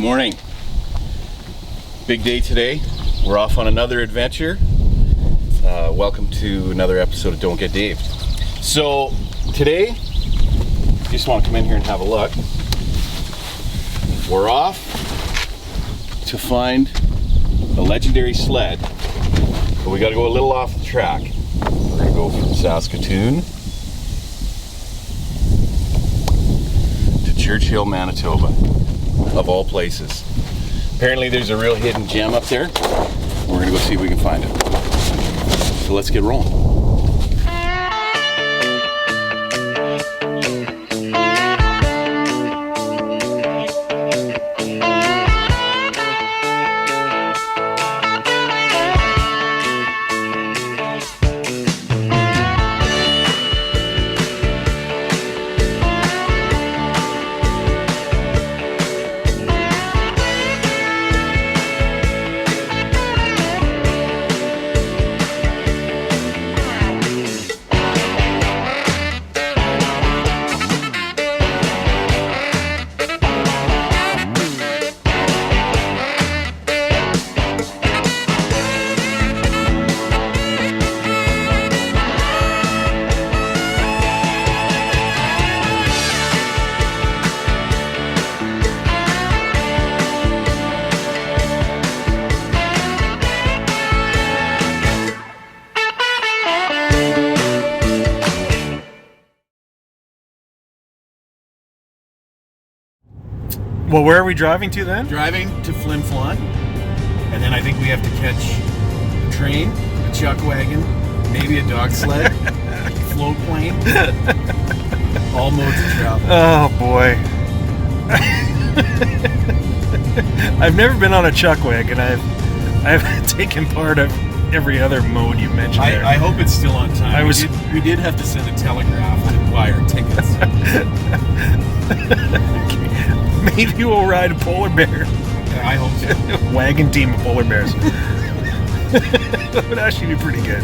morning. Big day today. We're off on another adventure. Welcome to another episode of Don't Get Dave. So today, just want to come in here and have a look. We're off to find a legendary sled, but we got to go a little off the track. We're going to go from Saskatoon to Churchill, Manitoba, of all places. Apparently there's a real hidden gem up there. We're gonna go see if we can find it. So let's get rolling. Well, where are we driving to then? Driving to Flin Flon, and then I think we have to catch a train, a chuck wagon, maybe a dog sled, float plane, all modes of travel. Oh boy. I've never been on a chuck wagon. I've taken part of every other mode you mentioned there. I hope it's still on time. We did have to send a telegraph to buy our tickets. Maybe we'll ride a polar bear. Yeah, I hope so. Wagon team of polar bears. That would actually be pretty good.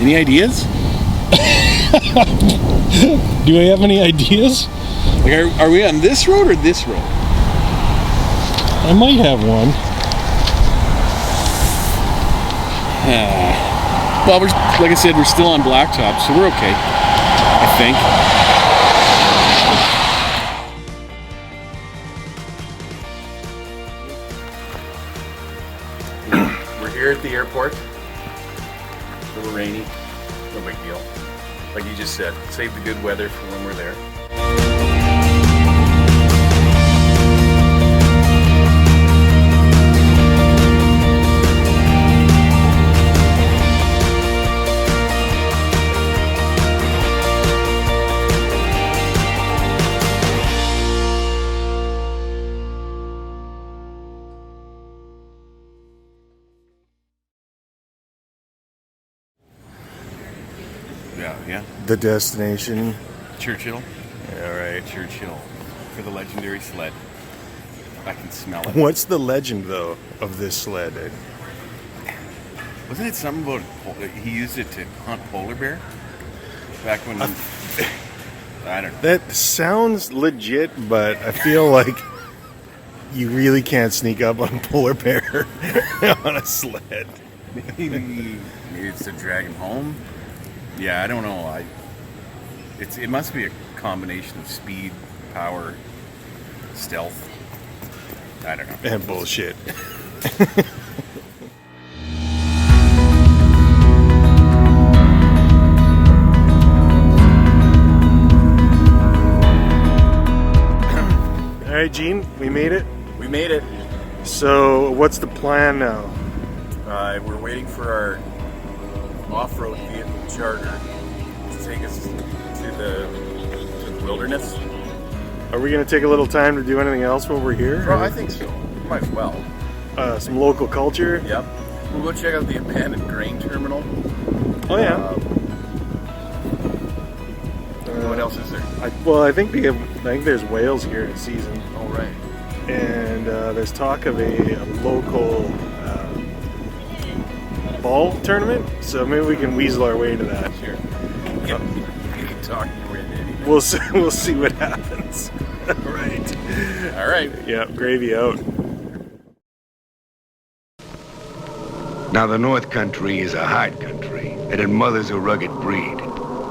Any ideas? Do I have any ideas? Like, are we on this road or this road? I might have one. Well, like I said, we're still on blacktop, so we're okay, I think. We're here at the airport. A little rainy, no big deal. Like you just said, save the good weather for when we're there. Yeah. The destination. Churchill. All right, Churchill for the legendary sled. I can smell it. What's the legend, though, of this sled? Wasn't it something about he used it to hunt polar bear back when? I don't know. That sounds legit, but I feel like you really can't sneak up on a polar bear on a sled. Maybe it's to drag him home. Yeah, I don't know. It must be a combination of speed, power, stealth. I don't know. And bullshit. All right, Gene, we made it. We made it. So, what's the plan now? We're waiting for our off-road vehicle charter to take us to the wilderness. Are we going to take a little time to do anything else while we're here? Well, I think so. Might as well. Some local culture. Yep. We'll go check out the abandoned grain terminal. Oh yeah. What else is there? I think there's whales here in season. Oh right. And there's talk of a local ball tournament, so maybe we can weasel our way to that. Sure. You can talk your way, maybe. We'll see what happens. Right. All right. Yeah, gravy out. Now the North Country is a hard country, and it mothers a rugged breed.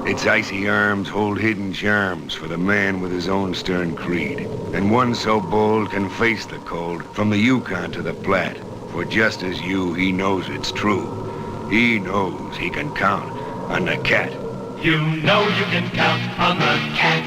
Its icy arms hold hidden charms for the man with his own stern creed. And one so bold can face the cold from the Yukon to the Platte. For just as you, he knows it's true. He knows he can count on the cat. You know you can count on the cat.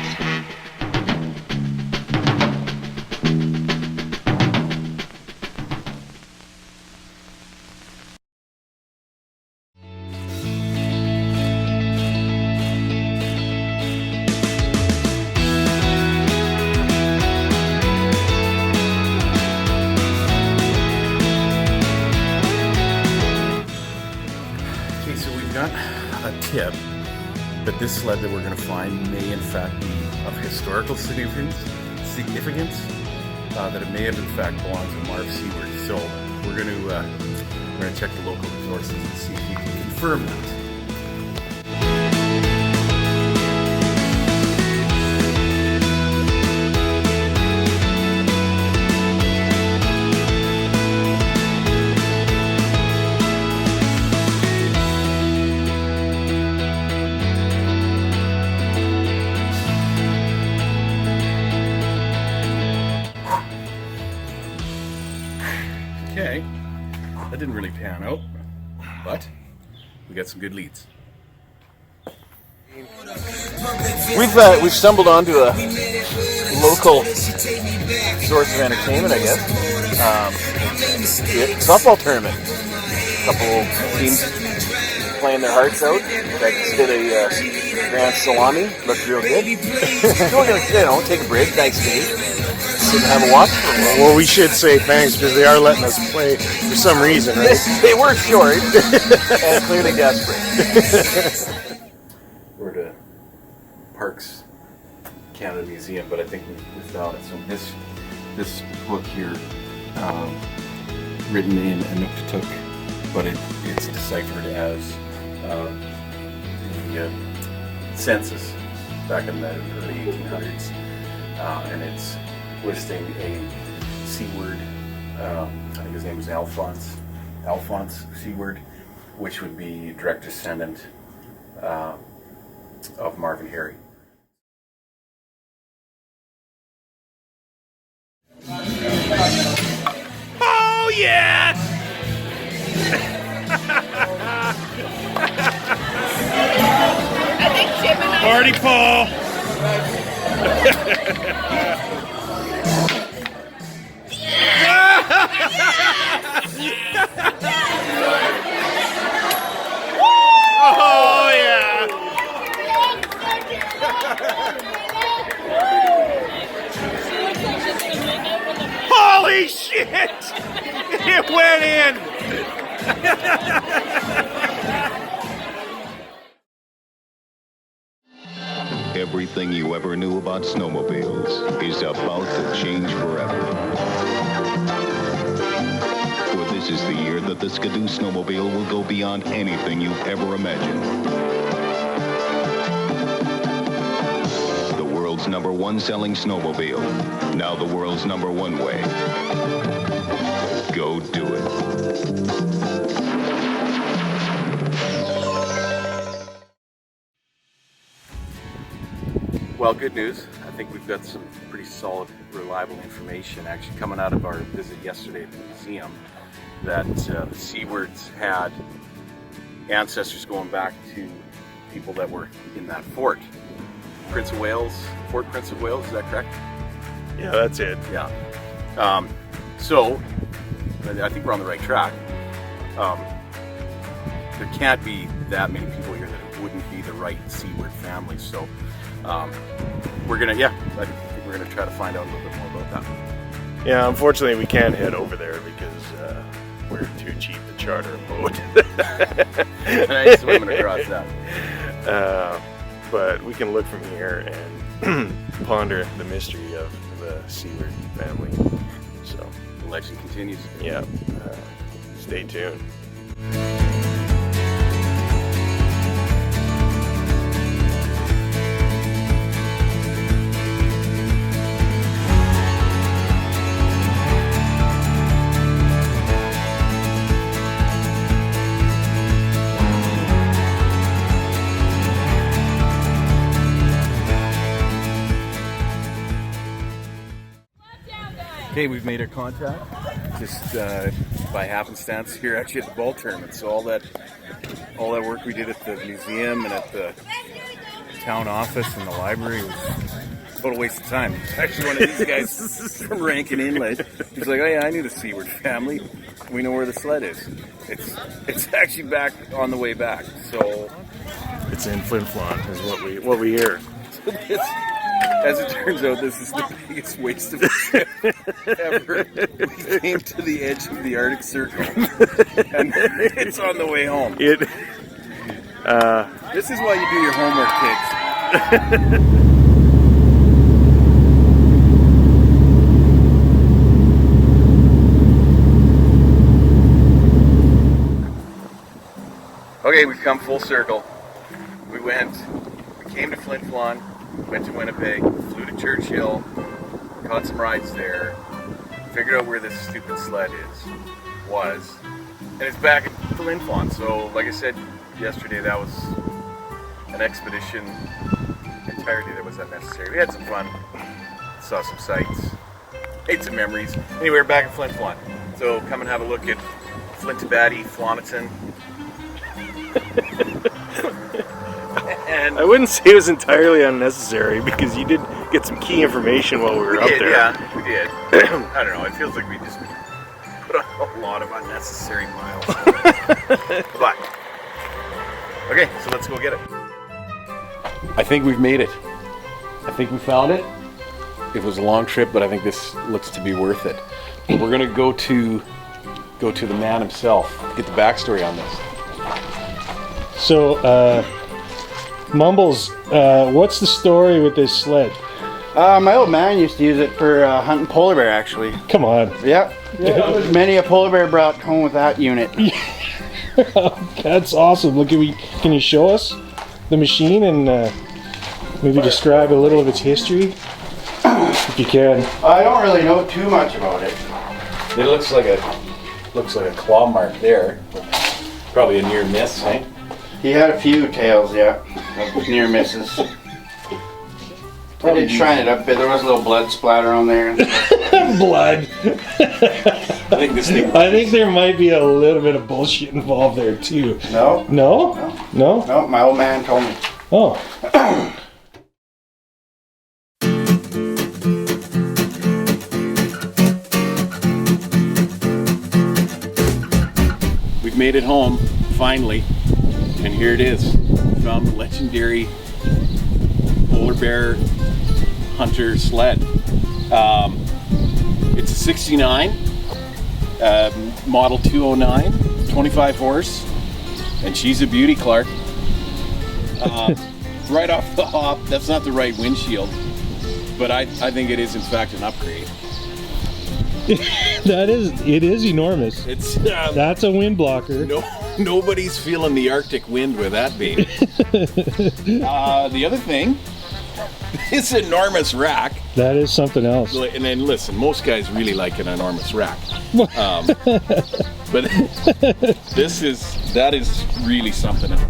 Okay, so we've got a tip that this sled that we're going to find may in fact be of historical significance, that it may have in fact belonged to Marv Seaward. So we're going to check the local resources and see if we can confirm that. Okay, that didn't really pan out, but we got some good leads. We've stumbled onto a local source of entertainment, I guess. Softball tournament. A couple teams playing their hearts out. That did a grand salami. Looked real good. So we're gonna, take a break. Nice day. Sit and have a watch for a while. Well, we should say thanks because they are letting us play for some reason, right? They were short and clearly desperate. We're at Parks Canada Museum, but I think we found it. So this book here, written in Inuktitut, but it's deciphered as the census back in the early 1800s, and it's listing a Seaward, I think his name was Alphonse Seaward, which would be direct descendant of Marv and Harry. Oh yes! Party Paul! Oh yeah! Holy shit! It went in! Everything you ever knew about snowmobiles is about to change forever. For this is the year that the Skidoo snowmobile will go beyond anything you've ever imagined. The world's #1 selling snowmobile. Now the world's #1 way. Go do it. Well, good news. I think we've got some pretty solid, reliable information actually coming out of our visit yesterday at the museum that the Seawards had ancestors going back to people that were in that fort. Prince of Wales, Fort Prince of Wales, is that correct? Yeah, that's it. Yeah. So, I think we're on the right track. There can't be that many people here that it wouldn't be the right Seaward family. So, we're gonna, I think we're gonna try to find out a little bit more about that. Yeah, unfortunately we can't head over there because we're too cheap to charter a boat. Nice swimming across that. But we can look from here and ponder the mystery of the Seaward family. So The legend continues. yeah, stay tuned. Okay, we've made our contact. Just by happenstance here actually at the ball tournament. So all that work we did at the museum and at the town office and the library was total waste of time. Actually, one of these guys from Rankin Inlet, he's like, "Oh yeah, I knew the Seaward family. We know where the sled is. It's actually back on the way back." So It's in Flin Flon, is what we hear. as it turns out, this is the biggest waste of a trip ever. We came to the edge of the Arctic Circle, and it's on the way home. This is why you do your homework, kids. Okay, we've come full circle. We came to Flin Flon, went to Winnipeg, flew to Churchill, caught some rides there, figured out where this stupid sled was, and it's back at Flin Flon. So, like I said yesterday, that was an expedition entirely that was unnecessary. We had some fun, saw some sights, made some memories. Anyway, we're back at Flin Flon. So come and have a look at Flintabaddy, Floniton. And I wouldn't say it was entirely unnecessary because you did get some key information while we were up there. Yeah, we did. I don't know, it feels like we just put on a lot of unnecessary miles. But, okay, so let's go get it. I think we've made it. I think we found it. It was a long trip, but I think this looks to be worth it. But we're gonna go to the man himself, get the backstory on this. So, Mumbles, what's the story with this sled? My old man used to use it for hunting polar bear, actually. Come on. Yep. Many a polar bear brought home with that unit. That's awesome. Look, can you show us the machine and maybe describe a little of its history? If you can. I don't really know too much about it. It looks like a claw mark there. Probably a near miss, eh? He had a few tails, yeah, of near misses. I did shine it up a bit. There was a little blood splatter on there. Blood. I think there might be a little bit of bullshit involved there too. No? No? No? No, my old man told me. Oh. We've made it home, finally, and here it is. We found the legendary polar bear hunter sled. It's a 69, model 209, 25 horse, and she's a beauty, Clark. Right off the hop, that's not the right windshield, but I think it is in fact an upgrade. It is enormous. It's That's a wind blocker. nobody's feeling the Arctic wind with that baby. The other thing, this enormous rack. That is something else. And then listen, most guys really like an enormous rack, but that is really something else.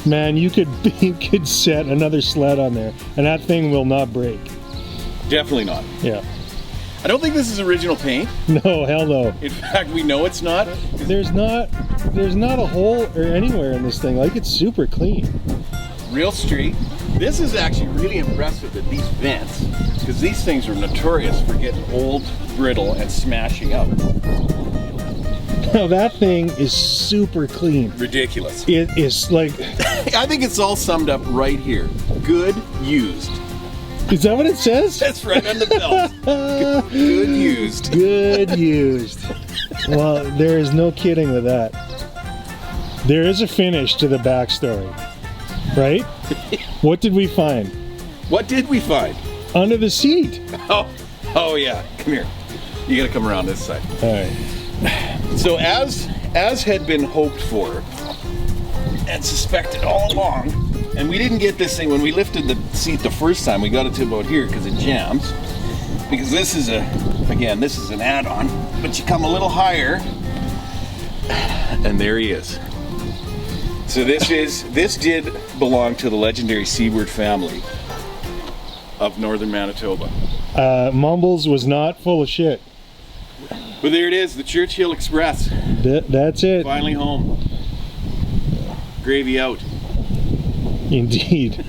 Man, you could set another sled on there, and that thing will not break. Definitely not. Yeah. I don't think this is original paint. No, hell no. In fact, we know it's not. There's not a hole or anywhere in this thing. Like, it's super clean. Real street. This is actually really impressive that these vents, because these things are notorious for getting old, brittle, and smashing up. Now that thing is super clean. Ridiculous. It is like... I think it's all summed up right here. Good used. Is that what it says? That's right on the belt. Good used. Good used. Well, there is no kidding with that. There is a finish to the backstory, right? What did we find? What did we find? Under the seat. Oh yeah. Come here. You gotta come around this side. All right. So as had been hoped for and suspected all along, and we didn't get this thing when we lifted the seat the first time. We got it to about here because it jams. Because this is an add-on, but you come a little higher, and there he is. So this did belong to the legendary Seaward family. of northern Manitoba. Mumbles was not full of shit. But there it is, the Churchill Express. That's it. Finally home. Gravy out. Indeed.